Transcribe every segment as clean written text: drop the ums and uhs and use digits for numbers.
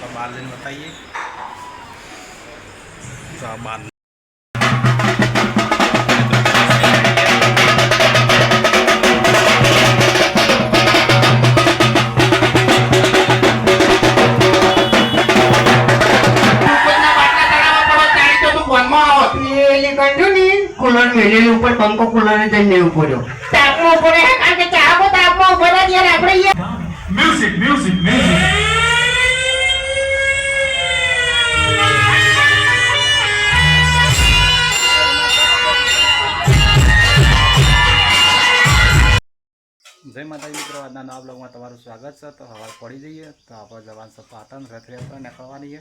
આપણે બહાર જઈને બતાવીએ તો આ બહાર કુલર મેલેલી ઉપર પંખો કુલર જઈને પડ્યો તાપમાં પડે કારણ કે ચાપો તાપમાં ઉભા ત્યારે આપણે મ્યુઝિક મ્યુઝિક મ્યુઝિક જય માતાજી મિત્રો, આજના નવા બ્લોગમાં તમારું સ્વાગત છે। તો હવે પડી જઈએ તો આપણે જવાનું છે પાટણ, રથયાત્રા નીકળવાની છે।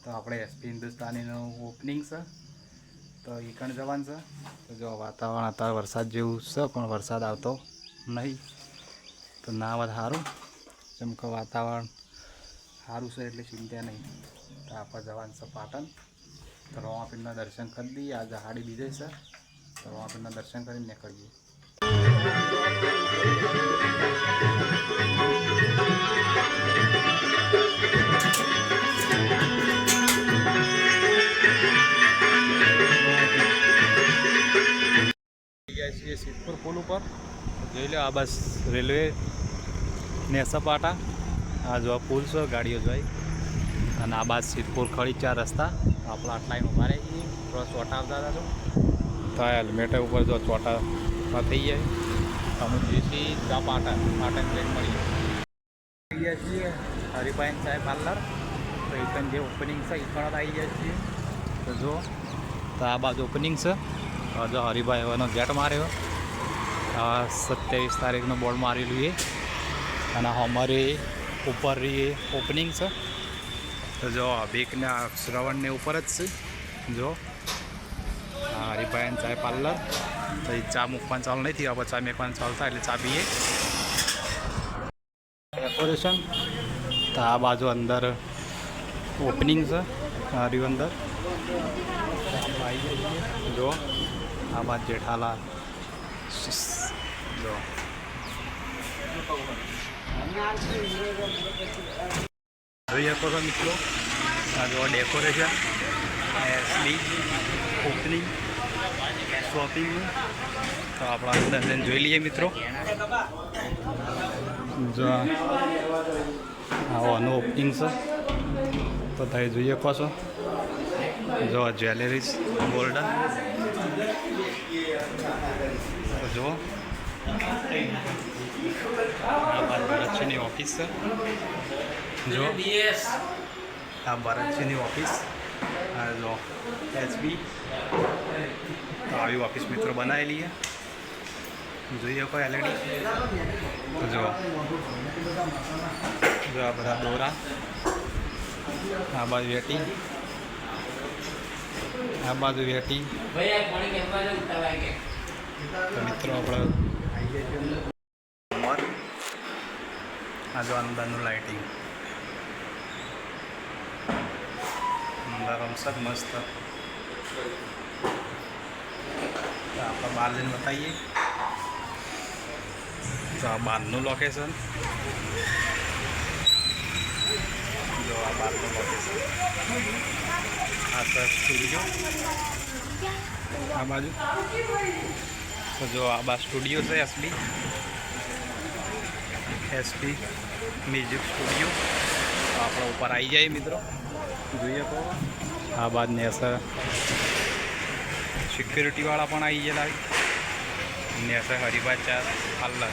તો આપણે એસપી હિન્દુસ્તાનીનું ઓપનિંગ છે તો એ કણ જવાનું છે। તો જો વાતાવરણ અત્યારે વરસાદ જેવું છે પણ વરસાદ આવતો નહીં તો ના વાત સારું, જેમ કે વાતાવરણ સારું છે એટલે ચિંતા નહીં। તો આપણે જવાનું છે પાટણ, તો રોમાપીરના દર્શન કરી દઈએ। આજે હાડી બીજે છે તો રોમાપીરના દર્શન કરીને નીકળીએ। છીએ સિદ્ધપુર પુલ ઉપર જોઈ લો, આ બસ રેલવે નેસપાટા, આ જો પુલ છે, ગાડીઓ જોઈ, અને આ બાદ સિદ્ધપુર ખડી 4 રસ્તા। આપણે આટલા ઉભા રહી છીએ, થોડા ચોટા આવતા હતા તો આ હેલ્મેટ ઉપર જો ચોટામાં થઈ જાય। અમુક જેસી ચા પાટણ ટ્રેન મળી ગયા છીએ હરિભાઈ સાહેબ પાર્લર, તો એકન જે ઓપનિંગ છે એ પણ આવી જાય છીએ। તો જો તો આ બાજુ ઓપનિંગ છે, જો હરિભાઈ હવાનો ગેટ માર્યો, 27 તારીખનું બોર્ડ મારેલું એ, અને અમારે ઉપર એ ઓપનિંગ છે। તો જો બેકના શ્રવણને ઉપર જ છે, જો હરિભાઈ ચાય પાર્લર, તો એ ચા મૂકવાનું ચાલુ નહીં થયું, આપણે ચા મૂકવાનું ચાલુ થાય એટલે ચા પીએ। ડેકોરેશન તો આ બાજુ અંદર ઓપનિંગ છે, હરિયું અંદર આપણે આવી જઈએ। જો આ બાદ જેઠાલા જો જોઈ શકો છો મિત્રો, આ જો ડેકોરેશન એસબી ઓપનિંગ શોપિંગનું, તો આપણા અંદર જઈને જોઈ લઈએ મિત્રો। જો આનું ઓપનિંગ છે તો તમે જોઈ શકો છો, જો જ્વેલરીઝ ગોલ્ડન, જો આ ભરતસિંહની ઓફિસ છે, જો આ ભરતસિંહની ઓફિસ, આ જો એસબી, તો આવી ઓફિસ મિત્રો બનાવેલી છે, જોઈએ કોઈ એલઈડી, તો જો આ બધા દોરા, આ બાજુ વેટી, આ બાજુ વેટી, તો મિત્રો આપણે આવી જાય છે આ જો અંદરનું લાઇટિંગ, અંદર રમસદ મસ્ત, તો આપણે બહાર જઈને બતાવીએ તો આ બહારનું લોકેશન, જો આ બહારનું લોકેશન, આ સર સ્ટુડિયો આ બાજુ, તો જો આ બા સ્ટુડિયો છે એસપી મ્યુઝિક સ્ટુડિયો, તો આપણે ઉપર આવી જાય મિત્રો, જોઈએ તો આ બાદ નેસર સિક્યુરિટીવાળા પણ આવી ગયેલા, નેસર હરિભાઈ ચા પાર્લર।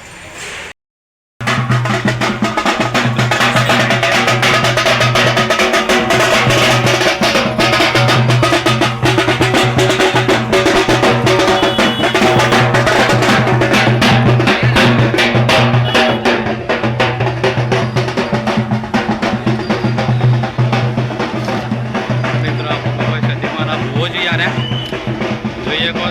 જોઈએ કહો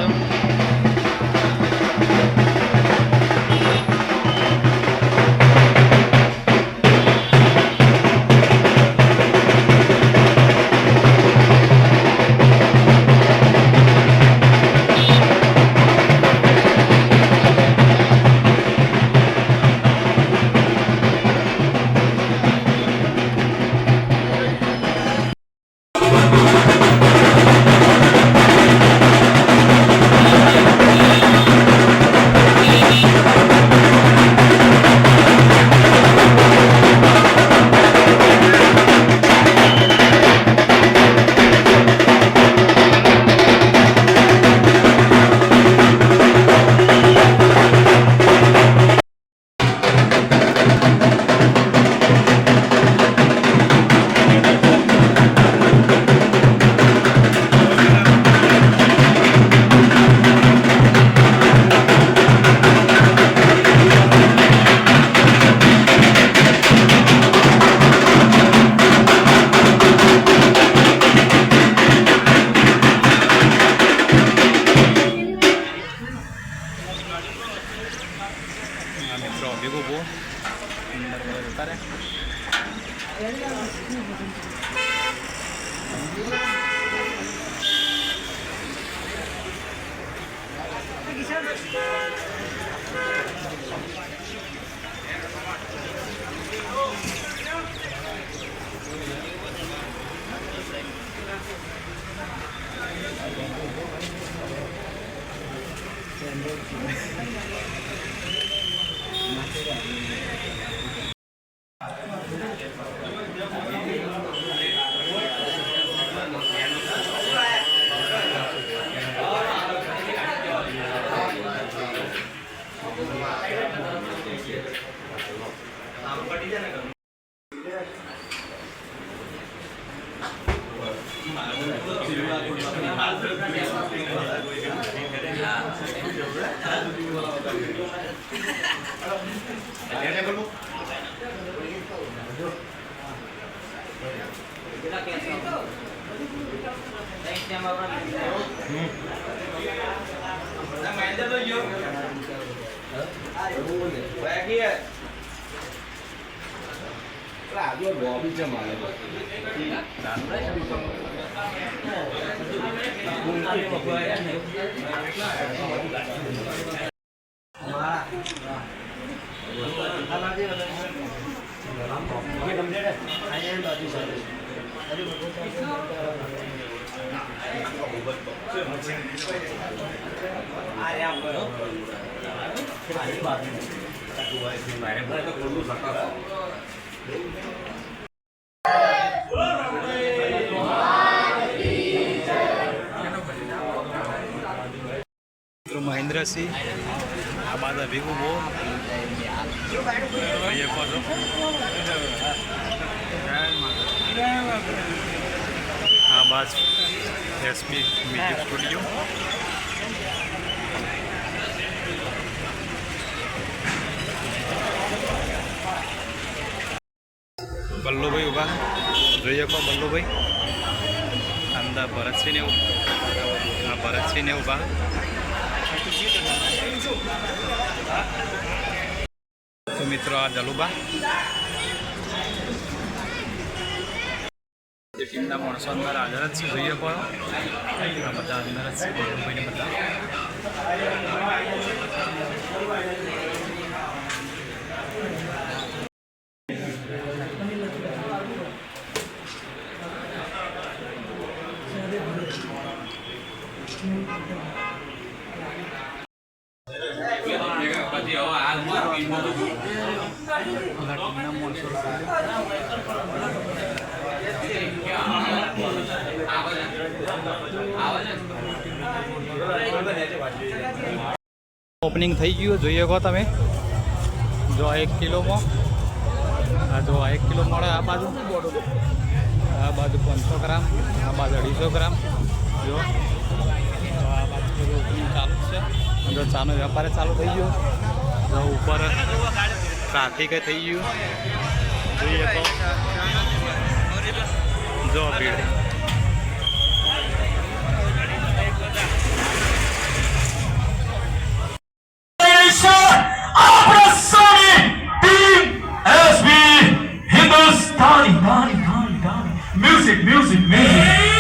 મહેન્દ્રસિંહ આ બાદ ભેગું બહુ આ બાદ એસપી મ્યુઝિક સ્ટુડિયો બલ્લુભાઈ ઉભા જોઈએ કો બલ્લુભાઈ અંદર ભરતસિંહને આ ભરતસિંહને ઉભા તો મિત્રો આ જલુબા જે ટીમના માણસો અંદર હાજર જ છે જોઈએ પણ આ બધા અંદર જ છે બલ્લુભાઈને બધા ઓપનિંગ થઈ ગયું જોઈએ કહો તમે જો આ 1 કિલોમાં આ જો આ 1 કિલો મળે આ બાજુ 500 ગ્રામ આ બાજુ 250 ગ્રામ જો આ બાજુ બધું ઓપનિંગ ચાલુ છે જો ચાનો વેપાર ચાલુ થઈ ગયો જો ઉપર ટ્રાફિક થઈ ગયું જોઈએ તો જો ભીડ Music, music, music.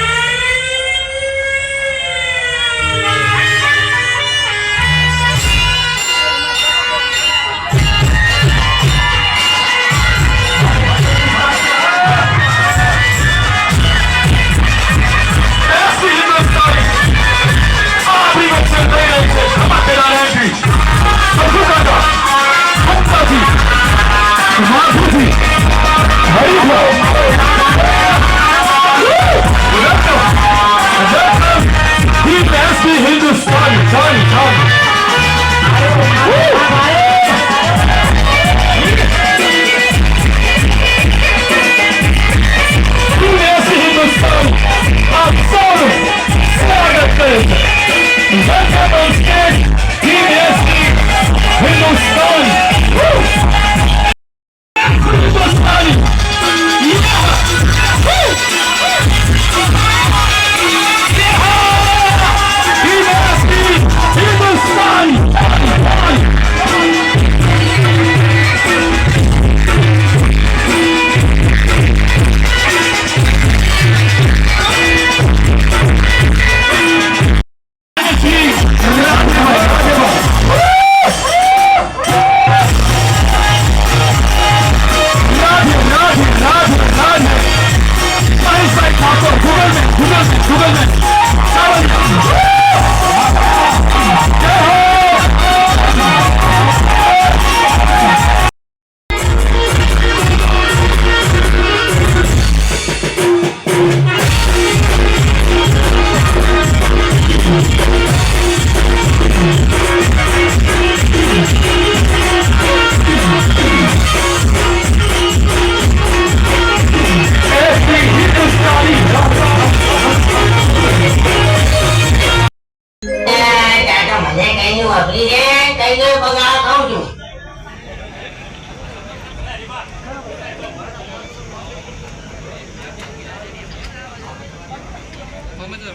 આયો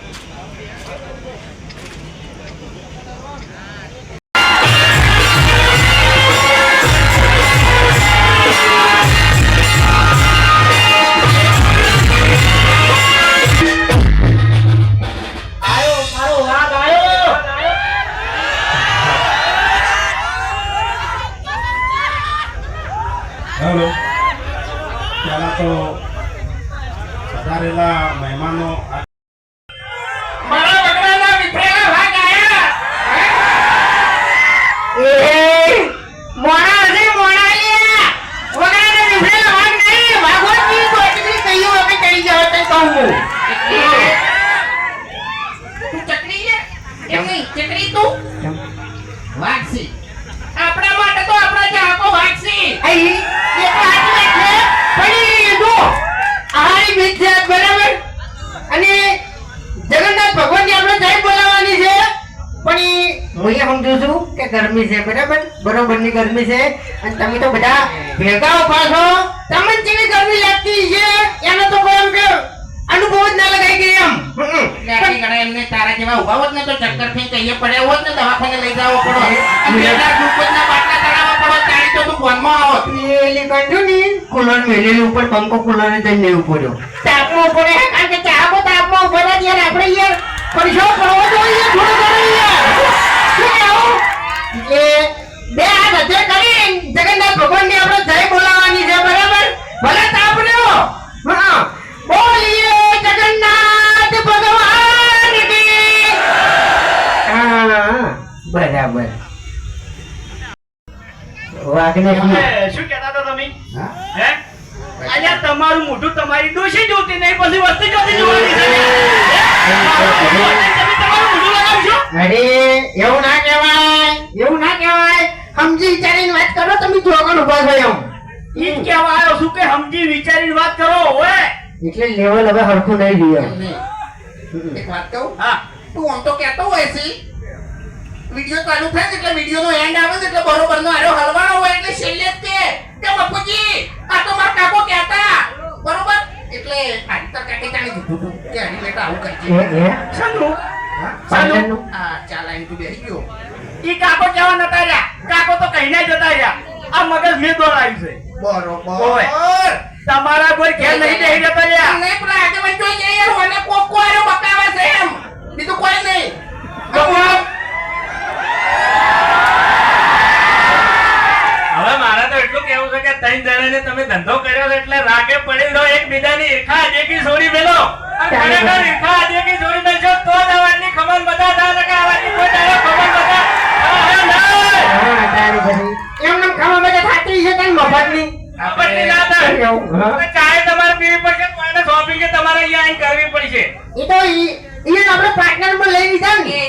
મારો વાઘ આયો. હેલો પહેલા તો વધારેલા મહેમાનો મારા વગડાના વિફરેલા વાઘ આયા. એ મોણા હશે મોણા લ્યા. વગડાના વિફરેલા વાઘ નહીં, વાઘોની કોટડી કઈયો અમે કરી જાવ તે કહું હું. તું ચકરી લે એમની ચકરી તું વાઘસી. આપણા માટે તો આપણા જાકો વાઘસી. આઈ એ આટલે છે પડી દો આહારી વિદ્યા બરાબર. અને જગન્નાથ ભગવાનની આપણે જય બોલાવવાની છે. પણ હું એ સમજુ છું કે ગરમી છે બરાબર, બરોબરની ગરમી છે. અને તમે તો બધા ભેગા ઉભા છો, તમને જેવી ગરમી લાગતી છે એનો તો કોઈ એમ કે અનુભવ જ ના લગાઈ ગઈ એમ. લાઠી ગળા એમને તારા જેવા ઉભા હોત ને તો ચક્કર થી કહીએ પડ્યા હોત ને દવાખાને લઈ જાવો પડો. આ બેટા ગ્લુકોઝના બાટલા ચડાવવા પડો તારી તો તું ફોનમાં આવત. પેલી કંઠુની કુલર મેલેલી ઉપર પંખો કુલર જઈને લેવું પડ્યો. તાપમાં પડે કારણ કે ચાપો તાપમાં ઉભા રહ્યા ત્યારે આપણે યાર પરીક્ષા પડવો જોઈએ થોડો ઘણો યાર. શું કહેવું? એટલે બે હાથ હથે કરી જગન્નાથ ભગવાનની આપણે જય બોલાવવાની છે બરાબર. ભલે તાપ રહ્યો. હા બોલીએ જગન્નાથ ભગવાન કી. હા બરાબર. વાઘને શું કહેતા હતા તમે? હે? અલ્યા તમારું મોઢું તમારી ડોશી જોતી નહીં, પછી વસ્તુ જોતી જોવાની છે. તમે તમારું મોઢું લગાવશો? અરે એવું ના કહેવાય, એવું ના કહેવાય. સમજી વિચારીને વાત કરો, તમે જોગણ ઉભા છો એમ. ઈ જ કહેવા આવ્યો છું કે સમજી વિચારીને વાત કરો. ઓએ એટલે લેવલ હવે હરખું નહીં રહ્યું. એક વાત કહું, હા, તું આમ તો કહેતો હોય છે વિડિયો ચાલુ થાય ને એટલે વિડિયો નો એન્ડ આવે ને એટલે બરોબર નો આરો હલવાનો હોય એટલે છેલ્લે જ કે બાપુજી આ તો મારા કાકો કહેતા બરોબર. એટલે આડી તર કાકે જાણી દીધું તું કે આની બેટા આવું કરજે. શાનું? પાટણનું? આ ચાલાઈને તું બેસી ગયો. ઈ કાકો કેવા નતા રહ્યા? કાકો તો કહીને જતા રહ્યા. આ મગજ મેં દોડાયું છે. બરોબર. તમારા કોઈ ઘેર નહીં બેસી જતા રહ્યા. નહીં પણ આજે મને જોઈએ યાર ઓને કોકો આરો બતાવે છે એમ. બીજું કોઈ નહીં. હવે મારે તો એટલું કેવું છે કે ત્રણ જણાને તમે ધંધો કર્યો છે એટલે રાગે પડી રહો, એકબીજાની ઈર્ખા દેખી છોડી મેલો. અને ખરેખર ઈર્ખા દેખી છોડી મેલશો તો જ આવાની ખમણ બધા થાય કે આવાની કોઈ દાડો ખમણ બધા થાય નહીં. હા, તારી બધી. એમને ખાવા માટે થાતી છે તારી મફતની. આપત્તિ ના થાય. હવે ચાય તમારે પીવી પડશે, કોઈને શોપિંગ કે તમારે અહીંયા આવીને કરવી પડશે. એ તો ઈ આપણે પાર્ટનરમાં લઈ લીધા ને.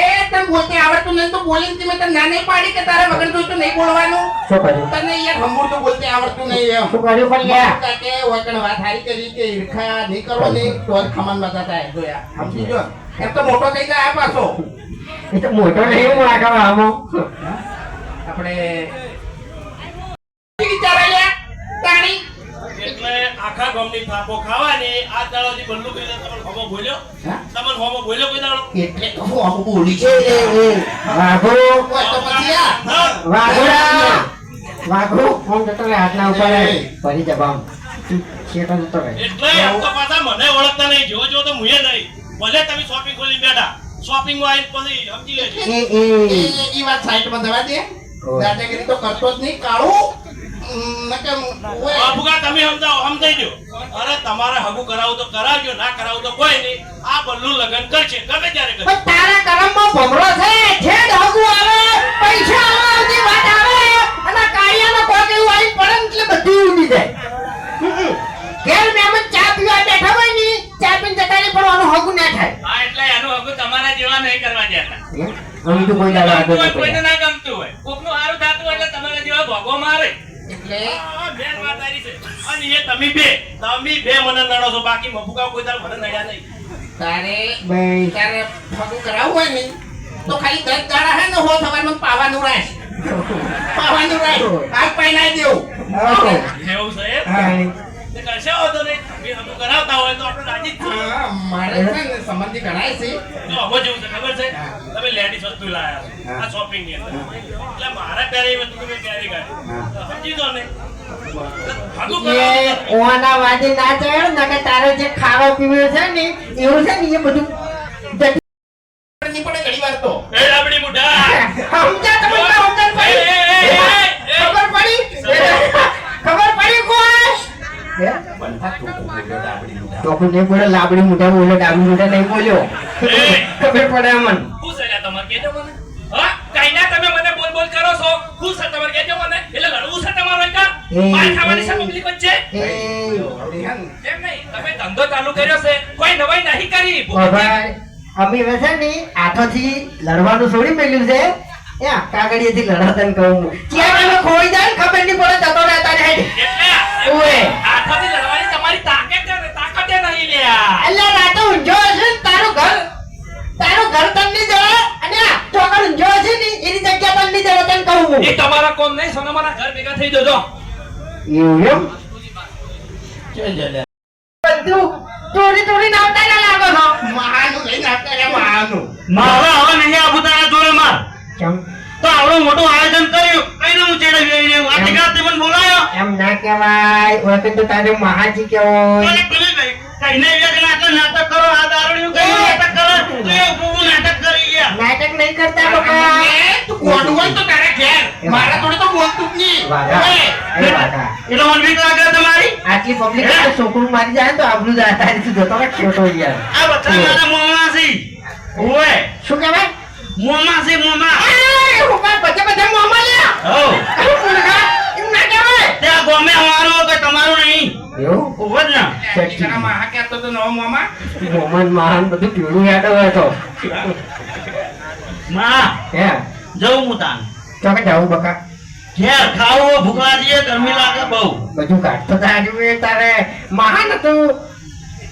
એ તને બોલતે આવડતું નહીં તો બોલીને તમે તને ના નહીં પાડી કે તારા વગર જોઈતું નહીં બોલવાનું. શું કર્યું? તને યાર હમુર તો બોલતે આવડતું નહીં એમ. શું કર્યું પણ યાર? કાકે ઓકણ વાત હારી કરી કે ઈર્ખા નહીં કરો ને તો જ ખમણ બતા થાય જોયા. સમજી જો. એમ તો મોટો થઈ જાય આ પાછો. એ તો મોટો નહીં હું આગળ આમો. આપણે વિચારાયા તાણી એટલે આખા ગામની થાપો ખાવાની. આ દાડોથી બલ્લુ કહીને તમને હોમો બોલ્યો? હા? તમને હોમો બોલ્યો કોઈ દાડો? એટલે તો હું આમ બોલી છે. વાઘો ઓય તો પછી આ વાઘોડા વાઘો ફોન જતો રહે હાથના ઉપર ફરી જવામ શેઠો જતો રહે. એટલે આમ તો પાછા મને ઓળખતા નહીં. જેવો જેવો તો મુએ નહીં. ભલે તમે શોપિંગ ખોલી બેઠા, શોપિંગ માં આવીને પછી સમજી લેજો. ઈ વાત સાઈડમાં જવા દે. દાદાગીરી તો કરતો જ નહીં કાળું. નકે ઓય બાપુકા તમે સમજાઈ દો. અરે તમારે હગું કરાવું તો કરાવજો, ના કરાવું તો કોઈ નહીં. આ બલ્લુ લગન કરશે ગમે ત્યારે કરશે. પણ તારા કરમમાં ભમરો છે છેડ હગું આવે પૈસા આવે બધી વાત આવે અને કાળિયાનો કોક એવું આવી પડે ને એટલે બધું ઉડી જાય. ઘેર મહેમાન ચા પીવા બેઠા હોય ને ચા પીને જતા રહે પણ આનું હગું ના થાય. હા, એટલે એનું હગું તમારા જેવા નહીં કરવા દેતા. અમે તો કોઈ દાડો આગળ કોઈને નથી કોઈને ના ગમતું હોય, કોકનું હારું થતું હોય એટલે તમારા જેવા ભોગો મારે. એટલે આ બેન વાત આરી છે. અને એ તમે બે મને નડો છો, બાકી મફુકા કોઈ દાડો મને નડ્યા નહીં. ભાઈ તારે ફગું કરાવવું હોય ને તો ખાલી 10 દાડા હે ને હો સવારમાં પાવાનું રાખ. પાવાનું રાખ. આજ પહેરાઈ દેવું. એવું છે એમ? કાંઈ. તે કશો વાંધો નહીં. તમે હગું કરાવતા હોય તો આપણે રાજી જ છીએ. હા, મારે છે ને સંબંધી ગણાય છે. જો હવે જેવું છે ખબર છે તમે લેડીઝ વસ્તુ લાયા છો આ શોપિંગ ની અંદર એટલે મારે પહેરી વસ્તુ તમે પહેરી કાઢી સમજી દો ને હગું એ કરાવો ઓના વાજે ના ચડ નકે તારે જે ખાવા પીવું છે ને એવું છે ને એ બધું નહીં પડે ઘણી વાર તો. એ રાબડી મુઢા સમજ્યા તમે તો સમજણ એ, એ, એ, પડી એ, એ. ખબર પડી ખબર પડી કોઈ બંધા ટોકું બોલ્યો ડાબડી મુઢા. ટોકું નહીં બોલે લાબડી મોઢા બોલે ડાબડી મોઢા નહીં બોલ્યો ખબર પડે અમન શું છે લ્યા તમારે કહેજો મને હા કાઈ ના તમે મને બોલ બોલ કરો છો શું છે તમારે કહેજો મને એટલે લડવું છે તમારો કા માર ખાવાની છે પબ્લિક વચ્ચે એ આવડી હે ને. એમ નહીં તમે ધંધો ચાલુ કર્યો છે કોઈ નવાઈ નહીં કરી ભાઈ અમે વેસે ને આઠોથી લડવાનું છોડી મેલ્યું છે એ કાગળિયેથી લડાતન કહું હું ક્યાં તમે ખોઈ જાય ને ખબર નહીં પડે જતો રહેતા ને હેડ એટલે ઓએ આખાથી લડવાની તમારી તાકાત નહીં લ્યા અલ્યા રાતો ઊંઝો હશે ને તારું ઘર તન નહીં જડે અને આ ચોકડ ઊંઝો હશે ને એની જગ્યા તન નહીં જડે તને કહું હું એ તમારા કોણ નહીં સોના મારા ઘર ભેગા થઈ જજો એવું એમ બધું ચોરી નાવતા ના લાગો છો મહાનું લઈને આવતા રહ્યા, મહાનું. મારે હવે નહીં આવું તારા જોડે માર કેમ તો આવડું મોટું આયોજન કર્યું કઈને હું ચેડવી આ ટીકા મને બોલાયો એમ ના કહેવાય ઓળખે તો તારે મહાજી કહેવાય મને કને ગઈ કઈને નાટક કરો આ દારૂડિયું કઈ નાટક કરે એ બહુ નાટક કરી ગયા નાટક નહીં કરતા બાપા એ તું ગોડું હોય તો તારા ઘેર. મારા જોડે તો બોલતું જ નહીં. વાગા ઓય. એ વાગા એટલે મને બીક લાગે તમારી આટલી પબ્લિક તો છોકરું મારી જાય ને તો આબરૂ જાય તારી તું જોતો ને ખોટો યાર આ બચ્ચા મારા મોમાં છે ઓય શું કહેવાય મોમાં છે મોમાં એ હુકા બધા મોમાં લ્યા હો અરે મુલગા એમ ના કહેવાય ત્યાં ગમે અમારો કે તમારું નહીં એવું ઉભો જ ના બિચારા માહા કહેતો તો નવો મામા. મોમન મહાન બધું પીળું યાદ હોય તો માં હે જવું હું તાન તો કે જાવું બકા ઘેર ખાવું ભૂખ લાગીએ ગરમી લાગે બહુ બધું કાઢતો તારી તારે મહાન હતું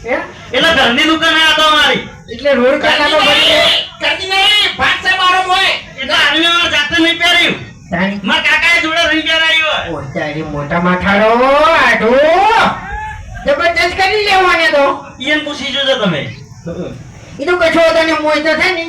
હે એટલે ઘરની દુકાન આ તો અમારી એટલે રોડ કાઢાનો બની કરતી નહીં. ભાત છે મારો મોય. એટલે આને મારા જાતે નહીં પહેર્યું તારી મારા કાકાએ જોડે રહી પહેરાયું હોય ઓ તારી મોટા માથાડો આડો જબરજસ્ત કરી લેવાને તો ઈયન પૂછી જોજો તમે એ તો કશો તને મોય તો થાય ને